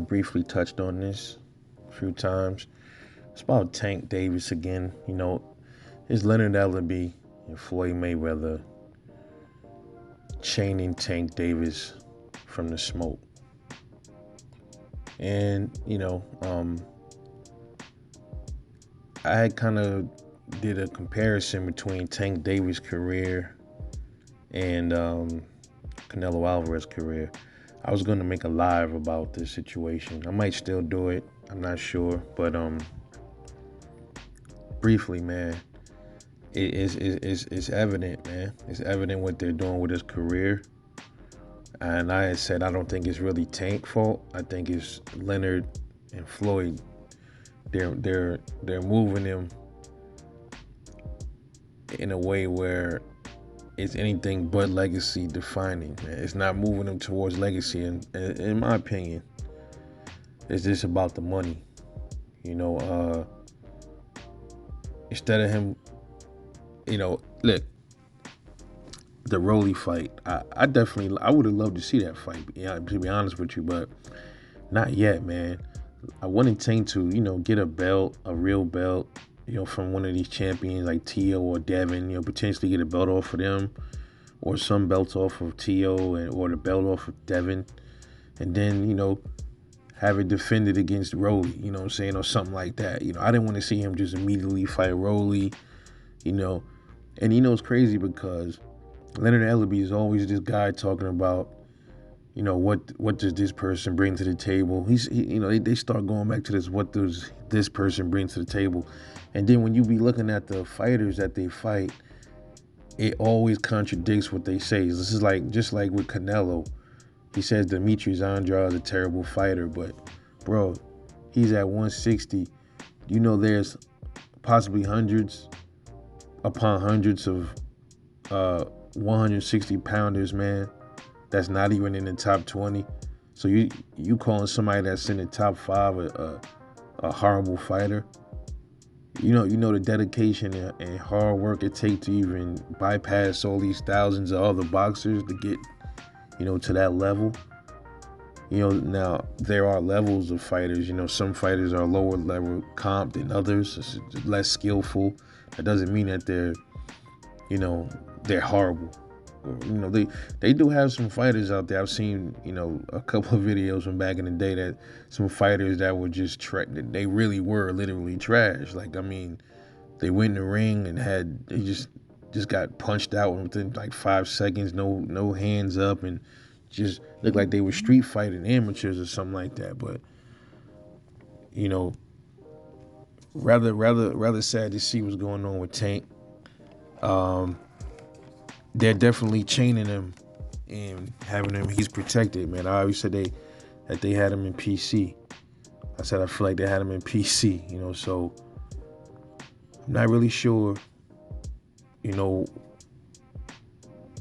briefly touched on this a few times. It's about Tank Davis again. It's Leonard Ellerbe and Floyd Mayweather chaining Tank Davis from the smoke. And, I kind of did a comparison between Tank Davis' career and Canelo Alvarez's career. I was going to make a live about this situation. I might still do it. I'm not sure. But briefly, man, it's evident, man. It's evident what they're doing with his career. And I had said I don't think it's really Tank's fault. I think it's Leonard and Floyd. They're moving him in a way where it's anything but legacy defining, man. It's not moving him towards legacy, and in my opinion, it's just about the money. Instead of him, look, the Rolly fight, I would have loved to see that fight, to be honest with you, but not yet, man. I wanted Tank to, get a belt, a real belt, from one of these champions like Tio or Devin, potentially get a belt off of them or some belts off of Tio or the belt off of Devin, and then, have it defended against Rolly, or something like that. I didn't want to see him just immediately fight Rolly, and it's crazy because Leonard Ellerbe is always this guy talking about, what does this person bring to the table? They start going back to this, what does this person bring to the table? And then when you be looking at the fighters that they fight, it always contradicts what they say. This is just like with Canelo. He says Demetrius Andrade is a terrible fighter, but bro, he's at 160. There's possibly hundreds upon hundreds of 160 pounders, man, that's not even in the top 20. So you calling somebody that's in the top 5 a horrible fighter? The dedication and hard work it takes to even bypass all these thousands of other boxers to get, to that level. Now there are levels of fighters. Some fighters are lower level comp than others, it's less skillful. That doesn't mean that they're horrible. They do have some fighters out there. I've seen, a couple of videos from back in the day that some fighters that were just they really were literally trash. They went in the ring and they just got punched out within 5 seconds, no hands up, and just looked like they were street fighting amateurs or something like that. But rather sad to see what's going on with Tank. They're definitely chaining him and having him. He's protected, man. I always said that they had him in PC. I said I feel like they had him in PC. So I'm not really sure.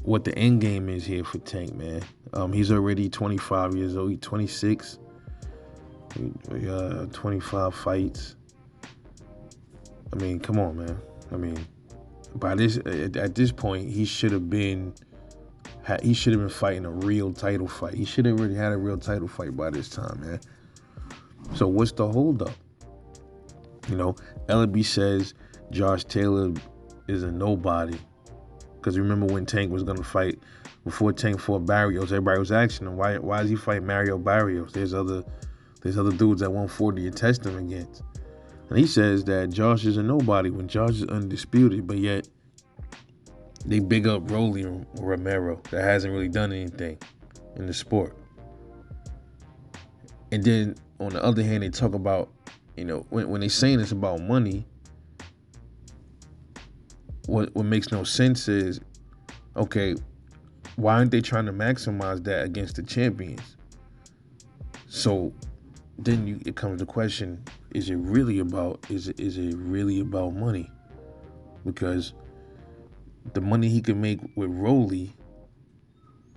What the end game is here for Tank, man. He's already 25 years old. He's 26. 25 fights. Come on, man. At this point, he should have been fighting a real title fight. He should have already had a real title fight by this time, man. So what's the holdup? Ellerbe says Josh Taylor is a nobody. Because remember when Tank was gonna fight, before Tank fought Barrios, everybody was asking him, why is he fighting Mario Barrios? There's other dudes at 140 to test him against. And he says that Josh is a nobody when Josh is undisputed, but yet they big up Rolly Romero that hasn't really done anything in the sport. And then on the other hand, they talk about, when they saying it's about money, what makes no sense is, okay, why aren't they trying to maximize that against the champions? So then it comes to the question, is it really about money? Because the money he can make with Rolly,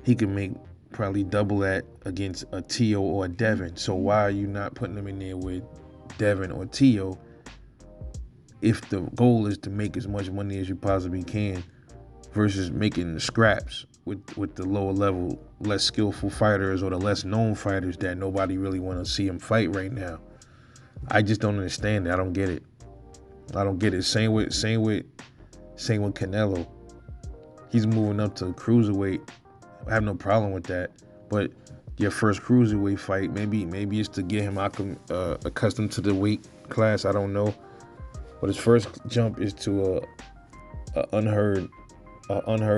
he can make probably double that against a Tio or a Devin. So why are you not putting them in there with Devin or Tio if the goal is to make as much money as you possibly can versus making the scraps with the lower level, less skillful fighters or the less known fighters that nobody really want to see him fight right now. I just don't understand it. I don't get it. I don't get it. Same with Canelo. He's moving up to cruiserweight. I have no problem with that. But your first cruiserweight fight, maybe it's to get him accustomed to the weight class. I don't know. But his first jump is to a unheard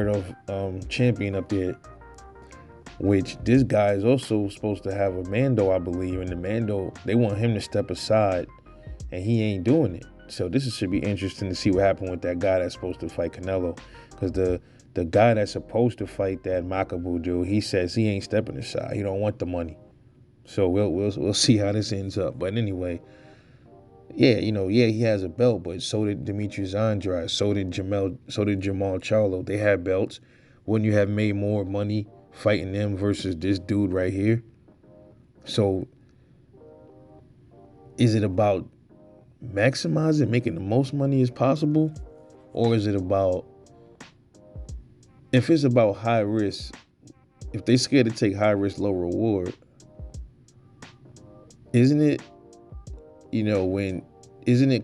of champion up there, which this guy is also supposed to have a Mando, I believe, and the Mando, they want him to step aside, and he ain't doing it. So this should be interesting to see what happened with that guy that's supposed to fight Canelo, because the guy that's supposed to fight that Makabu dude, he says he ain't stepping aside. He don't want the money. So we'll see how this ends up. But anyway, yeah, he has a belt, but so did Demetrius Andrade, so did Jamal Charlo. They had belts. Wouldn't you have made more money fighting them versus this dude right here? So is it about maximizing, making the most money as possible? Or is it about, if it's about high risk, if they scared to take high risk, low reward, isn't it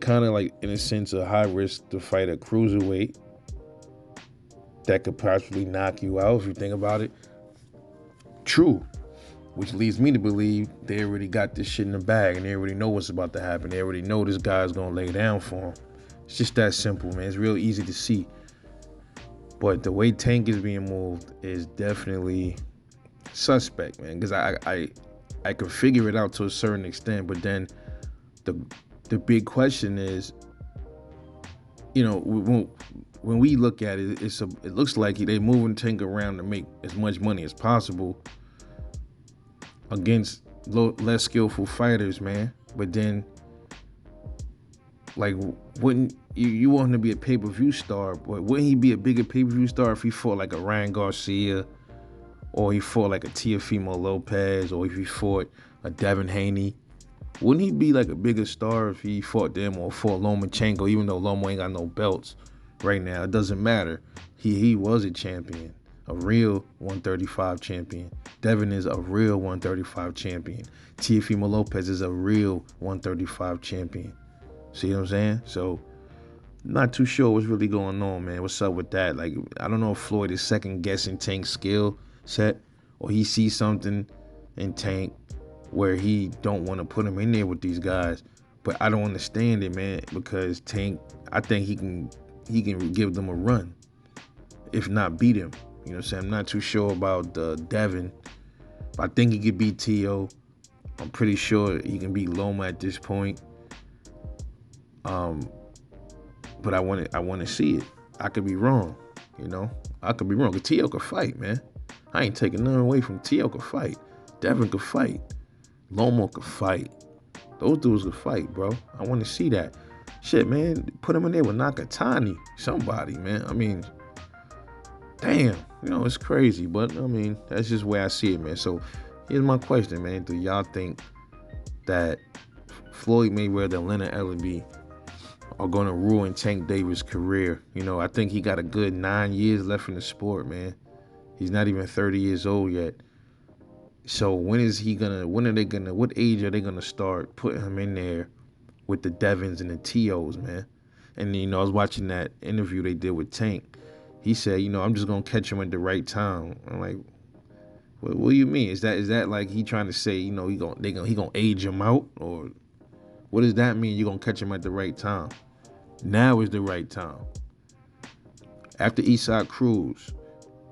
kind of like, in a sense, a high risk to fight a cruiserweight that could possibly knock you out if you think about it? True. Which leads me to believe they already got this shit in the bag and they already know what's about to happen. They already know this guy's going to lay down for him. It's just that simple, man. It's real easy to see. But the way Tank is being moved is definitely suspect, man. Because I could figure it out to a certain extent, but then the big question is, when we look at it, it looks like they moving Tank around to make as much money as possible against less skillful fighters, man. But then, like, wouldn't you want him to be a pay-per-view star? But wouldn't he be a bigger pay-per-view star if he fought like a Ryan Garcia, or he fought like a Teofimo Lopez, or if he fought a Devin Haney? Wouldn't he be like a bigger star if he fought them or fought Lomachenko, even though Lomo ain't got no belts right now? It doesn't matter. He was a champion, a real 135 champion. Devin is a real 135 champion. Teofimo Lopez is a real 135 champion. See what I'm saying? So, not too sure what's really going on, man. What's up with that? Like, I don't know if Floyd is second guessing Tank's skill set, or he sees something in Tank where he don't want to put him in there with these guys. But I don't understand it, man, because Tank, I think he can give them a run, if not beat him. You know what I'm saying? I'm not too sure about Devin. But I think he could beat T.O. I'm pretty sure he can beat Loma at this point. But I want to see it. I could be wrong, I could be wrong. Because T.O. could fight, man. I ain't taking nothing away from T.O. could fight. Devin could fight. Lomo could fight. Those dudes could fight, bro. I want to see that. Shit, man. Put him in there with Nakatani. Somebody, man. I mean, damn. It's crazy. But, that's just the way I see it, man. So, here's my question, man. Do y'all think that Floyd Mayweather and Leonard Ellerbe are going to ruin Tank Davis' career? I think he got a good 9 years left in the sport, man. He's not even 30 years old yet. So what age are they gonna start putting him in there with the Devins and the T.O.s, man? And I was watching that interview they did with Tank. He said, I'm just gonna catch him at the right time. I'm like, what do you mean? Is that like he trying to say, he gonna age him out, or what does that mean? You gonna catch him at the right time? Now is the right time. After Isaac Cruz,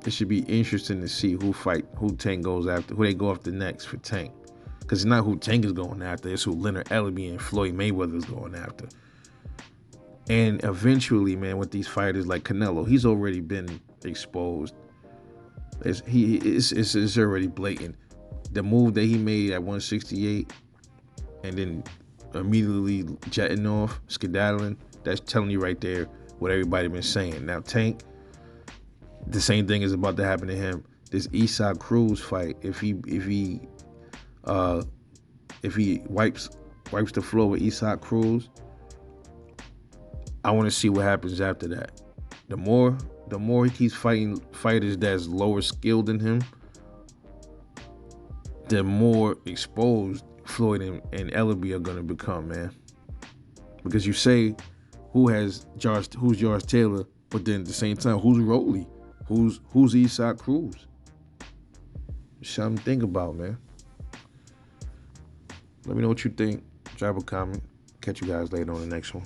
it should be interesting to see who Tank goes after, who they go after next for Tank. Because it's not who Tank is going after, it's who Leonard Ellerbe and Floyd Mayweather is going after. And eventually, man, with these fighters like Canelo, he's already been exposed. It's already blatant. The move that he made at 168 and then immediately jetting off, skedaddling, that's telling you right there what everybody been saying. Now, Tank, the same thing is about to happen to him. This Isaac Cruz fight, if he wipes the floor with Isaac Cruz, I want to see what happens after that. The more the more he keeps fighting fighters that's lower skilled than him, the more exposed Floyd and Ellerbe are gonna become, man. Because you say who's George Taylor, but then at the same time, who's Rolly? Who's Eastside Cruz? Something to think about, man. Let me know what you think. Drop a comment. Catch you guys later on the next one.